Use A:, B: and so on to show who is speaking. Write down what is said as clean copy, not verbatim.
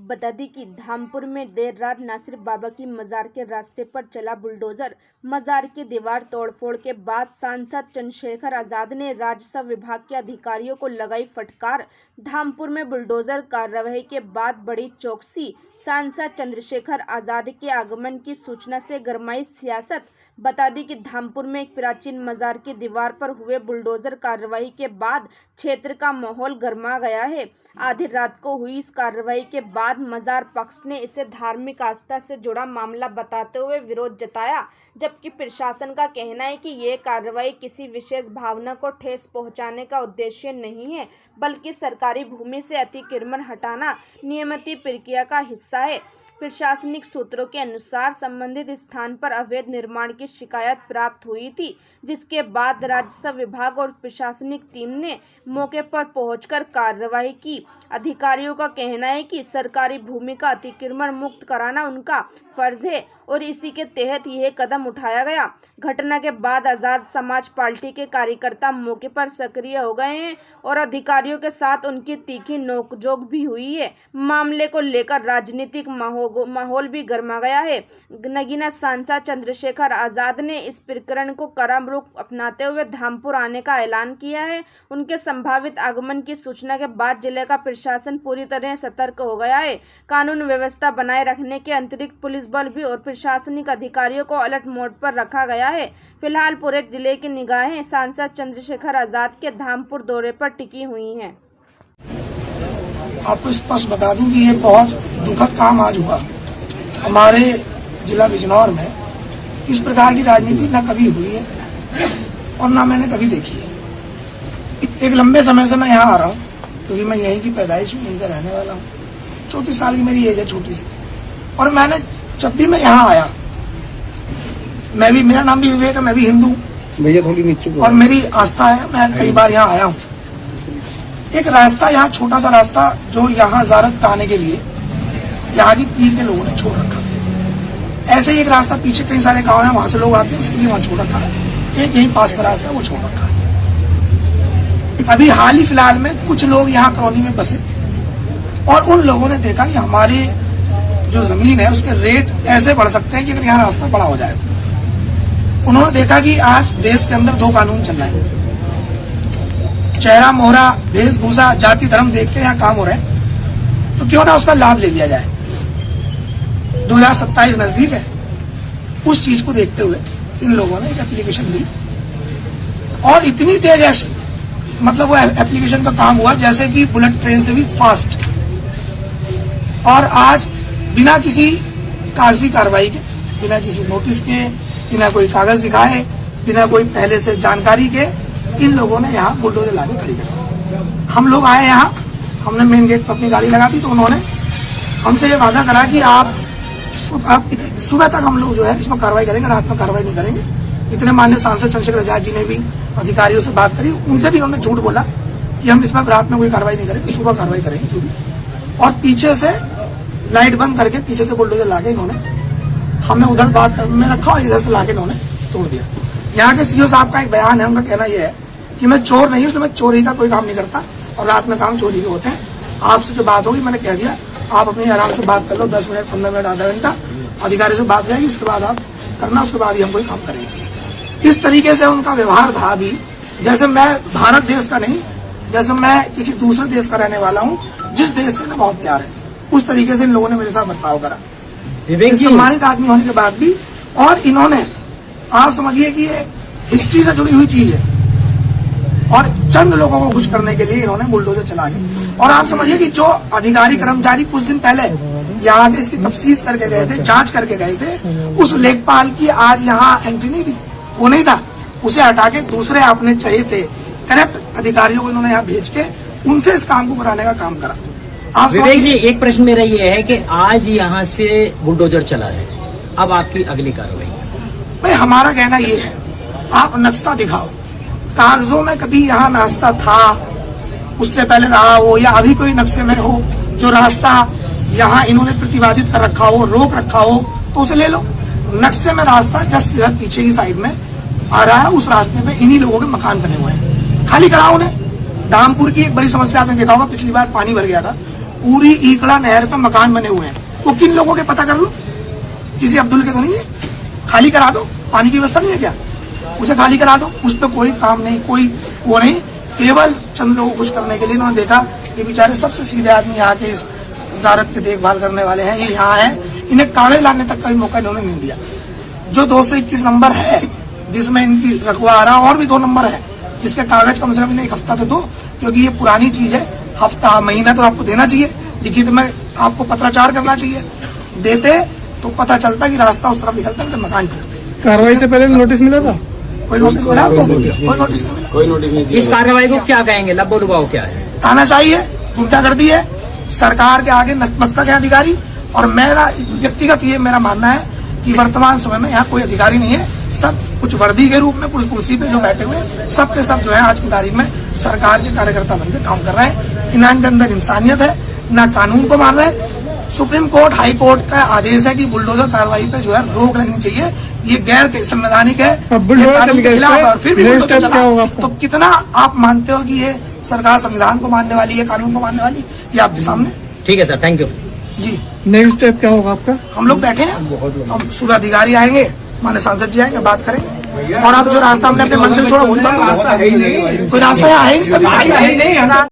A: बता दी कि धामपुर में देर रात नासिर बाबा की मजार के रास्ते पर चला बुलडोजर। मजार की दीवार तोड़फोड़ के बाद सांसद चंद्रशेखर आजाद ने राजस्व विभाग के अधिकारियों को लगाई फटकार। धामपुर में बुलडोजर कार्रवाई के बाद बड़ी चौकसी। सांसद चंद्रशेखर आजाद के आगमन की सूचना से गरमाई सियासत। बता दी कि धामपुर में एक प्राचीन मजार की दीवार पर हुए बुलडोजर कार्रवाई के बाद क्षेत्र का माहौल गर्मा गया है। आधी रात को हुई इस कार्रवाई के बाद मजार पक्ष ने इसे धार्मिक आस्था से जुड़ा मामला बताते हुए विरोध जताया, जबकि प्रशासन का कहना है कि ये कार्रवाई किसी विशेष भावना को ठेस पहुंचाने का उद्देश्य नहीं है, बल्कि सरकारी भूमि से अतिक्रमण हटाना नियमित प्रक्रिया का हिस्सा है। प्रशासनिक सूत्रों के अनुसार संबंधित स्थान पर अवैध निर्माण की शिकायत प्राप्त हुई थी, जिसके बाद राजस्व विभाग और प्रशासनिक टीम ने मौके पर पहुंचकर कार्रवाई की। अधिकारियों का कहना है कि सरकारी भूमि का अतिक्रमण मुक्त कराना उनका फर्ज है और इसी के तहत यह कदम उठाया गया। घटना के बाद आजाद समाज पार्टी के कार्यकर्ता मौके पर सक्रिय हो गए हैं और अधिकारियों के साथ उनकी तीखी नोकझोंक भी हुई है। मामले को लेकर राजनीतिक माहौल भी गर्मा गया है। नगीना सांसद चंद्रशेखर आजाद ने इस प्रकरण को करम रुख अपनाते हुए धामपुर आने का ऐलान किया है। उनके संभावित आगमन की सूचना के बाद जिले का प्रशासन पूरी तरह सतर्क हो गया है। कानून व्यवस्था बनाए रखने के अतिरिक्त पुलिस बल भी और प्रशासनिक अधिकारियों को अलर्ट मोड पर रखा गया है। फिलहाल पूरे जिले की निगाहें सांसद चंद्रशेखर आजाद के धामपुर दौरे पर टिकी हुई हैं।
B: आपको स्पष्ट बता दूं कि ये बहुत दुखद काम आज हुआ। हमारे जिला बिजनौर में इस प्रकार की राजनीति न कभी हुई है और न मैंने कभी देखी है। एक लंबे समय से मैं यहाँ आ रहा हूँ क्योंकि मैं यहीं की पैदाइश हूँ, यहीं का रहने वाला हूँ। 34 साल की मेरी एज है, छोटी सी। और मैंने जब भी मैं यहाँ आया, मेरा नाम भी विवेक है, मैं भी हिंदू और मेरी आस्था है। मैं कई बार यहाँ आया हूँ। एक रास्ता यहाँ, छोटा सा रास्ता जो यहाँ ज़ियारत आने के लिए यहाँ की पीर के लोगों ने छोड़ रखा। ऐसे ही एक रास्ता पीछे कई सारे गांव हैं, वहां से लोग आते हैं, उसके लिए वहां छोड़ रखा है। एक यहीं पास का रास्ता वो छोड़ रखा है। अभी हाल ही फिलहाल में कुछ लोग यहाँ कॉलोनी में बसे और उन लोगों ने देखा कि हमारी जो जमीन है उसके रेट ऐसे बढ़ सकते हैं कि अगर यहाँ रास्ता बड़ा हो जाए। उन्होंने देखा कि आज देश के अंदर 2 कानून चल रहे हैं, चेहरा मोहरा वेशभूषा जाति धर्म देख के यहाँ काम हो रहे हैं, तो क्यों ना उसका लाभ ले लिया जाए। 2027 नजदीक है। उस चीज को देखते हुए इन लोगों ने एक एप्लीकेशन दी और इतनी तेज है, मतलब वो एप्लीकेशन का काम हुआ जैसे कि बुलेट ट्रेन से भी फास्ट। और आज बिना किसी कागजी कार्रवाई के, बिना किसी नोटिस के, बिना कोई कागज दिखाए, बिना कोई पहले से जानकारी के इन लोगों ने यहाँ बुलडोजर लाके खड़ी कर। हम लोग आए यहाँ, हमने मेन गेट पर अपनी गाड़ी लगा दी तो उन्होंने हमसे ये वादा करा कि आप सुबह तक हम लोग जो है इसमें कार्रवाई करेंगे, रात में कार्रवाई नहीं करेंगे। इतने माननीय सांसद चंद्रशेखर आजाद जी ने भी अधिकारियों से बात करी, उनसे भी उन्होंने झूठ बोला कि हम इसमें रात में कोई कार्रवाई नहीं करेंगे, सुबह कार्रवाई करेंगे जो भी। और पीछे से लाइट बंद करके पीछे से बुलडोजर लाके इन्होंने, हमने उधर बात में रखा और इधर से लाके इन्होंने तोड़ दिया। यहाँ के सीओ साहब का एक बयान है, उनका कहना यह है कि मैं चोर नहीं हूँ, इसलिए मैं चोरी का कोई काम नहीं करता और रात में काम चोरी के होते हैं। आपसे जो बात होगी मैंने कह दिया, आप अपनी आराम से बात कर लो, 10 मिनट 15 मिनट आधा घंटा अधिकारी से बात जाएगी, उसके बाद आप करना, उसके बाद ही हम कोई काम करेंगे। इस तरीके से उनका व्यवहार था अभी, जैसे मैं भारत देश का नहीं, जैसे मैं किसी दूसरे देश का रहने वाला हूँ, जिस देश से मैं बहुत प्यार है, उस तरीके से इन लोगों ने मेरे साथ बर्ताव करा। सम्मानित आदमी होने के बाद भी। और इन्होंने, आप समझिए कि ये हिस्ट्री से जुड़ी हुई चीज है और चंद लोगों को खुश करने के लिए इन्होंने बुलडोजर चला के। और आप समझिए कि जो अधिकारी कर्मचारी कुछ दिन पहले यहाँ के इसकी तफ्तीश करके गए थे, जांच करके गए थे, उस लेखपाल की आज यहाँ एंट्री नहीं थी, वो नहीं था, उसे हटा के दूसरे आपने चाहिए थे करेक्ट अधिकारियों को इन्होंने यहाँ भेज के उनसे इस काम को कराने का काम करा। आप
C: विवेक जी, एक प्रश्न मेरा ये है कि आज यहाँ से बुलडोजर चला है, अब आपकी अगली कार्रवाई?
B: भाई हमारा कहना ये है, आप नक्शा दिखाओ, कागजों में कभी यहाँ रास्ता था, उससे पहले रहा हो या अभी कोई नक्शे में हो जो रास्ता यहाँ इन्होंने प्रतिवादित कर रखा हो, रोक रखा हो, तो उसे ले लो। नक्शे में रास्ता जस्ट इधर पीछे की साइड में आ रहा है, उस रास्ते में इन्हीं लोगों के मकान बने हुए हैं, खाली कराओ उन्हें। धामपुर की एक बड़ी समस्या आपने देखा होगा, पिछली बार पानी भर गया था, पूरी ईकड़ा नहर पे मकान बने हुए हैं। वो किन लोगों के पता कर लो, किसी अब्दुल के तो नहीं है। खाली करा दो, पानी की व्यवस्था नहीं है क्या, उसे खाली करा दो। उस पर कोई काम नहीं, कोई वो नहीं, केवल चंद लोगों को खुश करने के लिए इन्होंने देखा ये बेचारे सबसे सीधे आदमी यहाँ के इस वजारत की देखभाल करने वाले हैं, ये यहाँ है, इन्हें कागज लाने तक का भी मौका इन्होंने नहीं दिया। जो 221 नंबर है जिसमें इनकी रखवा आ रहा, और भी 2 नंबर है जिसके कागज कम से कम इन्हें 1 हफ्ता तो दो, क्योंकि ये पुरानी चीज है। हफ्ता महीना तो आपको देना चाहिए, लिखित में आपको पत्राचार करना चाहिए। देते तो पता चलता कि रास्ता उस तरफ निकलता है, मकान टूटते।
D: कार्रवाई से पहले नोटिस मिला था?
B: कोई नोटिस मिला आपको? कोई नोटिस नहीं मिला।
C: कोई नोटिस नहीं। इस कार्रवाई को क्या कहेंगे, लब्बो लुबाओ क्या है?
B: तानाशाही है, गुंडागर्दी है, सरकार के आगे नतमस्तक है अधिकारी। और मेरा व्यक्तिगत ये मेरा मानना है कि वर्तमान समय में यहाँ कोई अधिकारी नहीं है, सब कुछ वर्दी के रूप में कुछ कुर्सी पे जो बैठे हुए हैं, सब के सब जो है आज की तारीख में सरकार के कार्यकर्ता बनकर काम कर रहे हैं। इनके अंदर इंसानियत है, ना कानून को मान रहे हैं। सुप्रीम कोर्ट, हाई कोर्ट का आदेश है कि बुलडोजर कार्रवाई पे जो है रोक लगनी चाहिए, ये गैर संवैधानिक है,
D: बुलडोजर
B: ये कानून
D: चल
B: के
D: गया,
B: खिलाफ है। और फिर भी
D: नेक्स्ट
B: बुलडोजर
D: स्टेप क्या होगा
B: चला,
D: आपका?
B: तो कितना आप मानते हो कि ये सरकार संविधान को मानने वाली है, कानून को मानने वाली, ये आपके सामने।
C: ठीक है सर, थैंक यू।
B: जी,
D: नेक्स्ट स्टेप क्या होगा आपका?
B: हम लोग बैठे हैं, हम सूबा अधिकारी आएंगे, माननीय सांसद जी आएंगे, बात करेंगे। और आप जो रास्ता हमने अपने मन से छोड़ा वही बंद होगा। कोई रास्ता यहाँ है ही नहीं, कभी